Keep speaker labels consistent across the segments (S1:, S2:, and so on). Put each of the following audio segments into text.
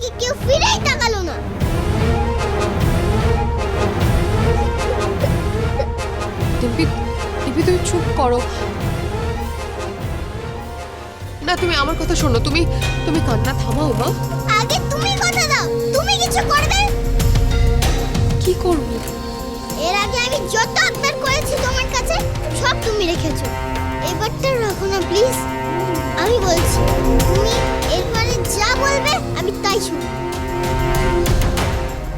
S1: দিকে কেউ ফিরেই তাকালো না।
S2: ডিম্পি, ডিম্পি তুমি চুপ করো না, তুমি আমার কথা শোনো, তুমি তুমি কান্না থামাও মা।
S1: আগে তুমি কথা দাও, তুমি কিছু করবে।
S2: কি করব?
S1: এর আগে আমি যত আবদার করেছি তোমার কাছে সব তুমি রেখেছো, এবারটা রাখো না প্লিজ। আমি বলছি তুমি এরপরে যা বলবে আমি তাই শুনবো,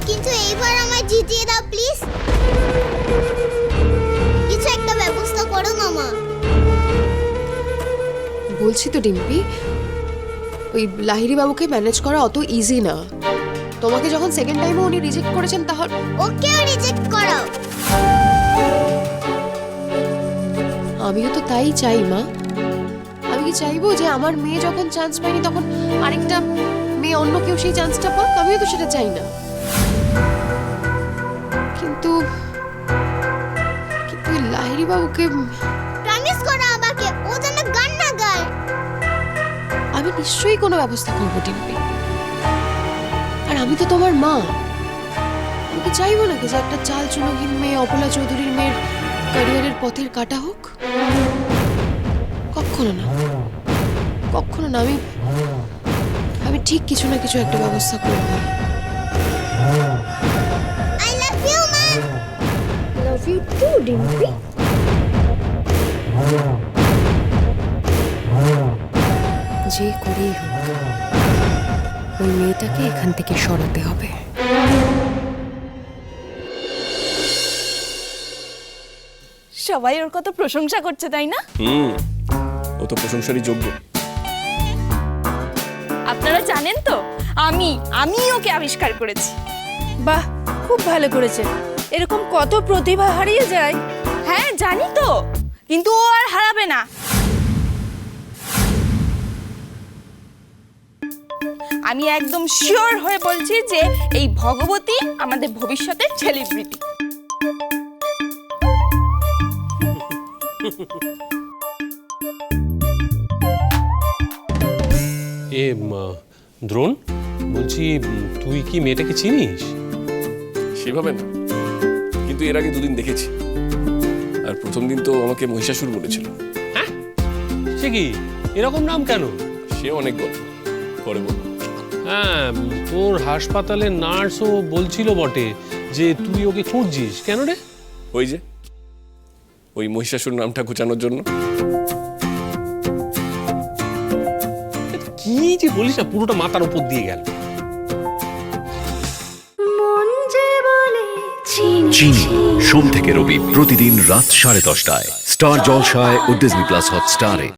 S1: কিন্তু এইবার আমায় জিতিয়ে দাও প্লিজ। কিছু একটা ব্যবস্থা করো না মা।
S2: বলছি তো ডিম্পি, ওই লাহিড়ী বাবুকে ম্যানেজ করা অত ইজি না। তোমাকে যখন সেকেন্ড টাইমে উনি রিজেক্ট করেছেন তখন
S1: ওকেও রিজেক্ট করো।
S2: আমিও তো তাই চাই মা। আমি কি চাইবো যে আমার মেয়ে যখন চান্স পায়নি তখন আরেকটা মেয়ে অন্য কেউ সেই চান্সটা পাক? আমিও তো সেটা চাই না। কিন্তু কিন্তু লাহিড়ী বাবুকে
S1: প্রমিস করো আমাকে ও যেন গান না গায়।
S2: আমি নিশ্চয়ই কোনো ব্যবস্থা করবো ডিম্পি। আর আমি তো তোমার মা, আমি কি চাইবো নাকি যে একটা চাল চুলোহীন মেয়ে অপলা চৌধুরীর মেয়ের ক্যারিয়ারের পথের কাটা হোক? কখনো না, কখনো না। আমি ঠিক কিছু না কিছু একটা ব্যবস্থা করবো।
S1: আই লাভ ইউ মা।
S3: Love you too Dimpi.
S2: যে করেই হোক ওই মেয়েটাকে এখান থেকে সরাতে হবে।
S3: সবাই ওর কত প্রশংসা করছে তাই না?
S4: ও তো প্রশংসারই যোগ্য।
S3: আপনারা জানেন তো আমি ওকে আবিষ্কার করেছি। বাহ, খুব ভালো করেছে। এরকম কত প্রতিভা হারিয়ে যায়। হ্যাঁ জানি তো, কিন্তু ও আর হারাবে না। আমি একদম শিওর হয়ে বলছি যে এই ভগবতী আমাদের ভবিষ্যতের সেলিব্রিটি।
S5: দ্রোণ, বলছি তুই কি মেয়েটাকে চিনিস?
S4: সেভাবে না, কিন্তু এর আগে দুদিন দেখেছি। আর প্রথম দিন তো আমাকে মহিষাসুর বলেছিল।
S5: হ্যাঁ, সে কি এরকম নাম কেন?
S4: সে অনেক গল্প পরে বলবো।
S5: হ্যাঁ, তোর হাসপাতালের নার্সও বলছিল বটে যে তুই ওকে খুঁজছিস। কেন রে?
S4: ওই যে ওই মহিষাসুর নামটা ঘুচানোর জন্য।
S5: কি যে বলিস না, পুরোটা মাথার উপর দিয়ে গেল।
S6: চিনি সোম থেকে রবি প্রতিদিন রাত 10:30টায় স্টার জলসায় ও ডিজনি প্লাস হটস্টারে।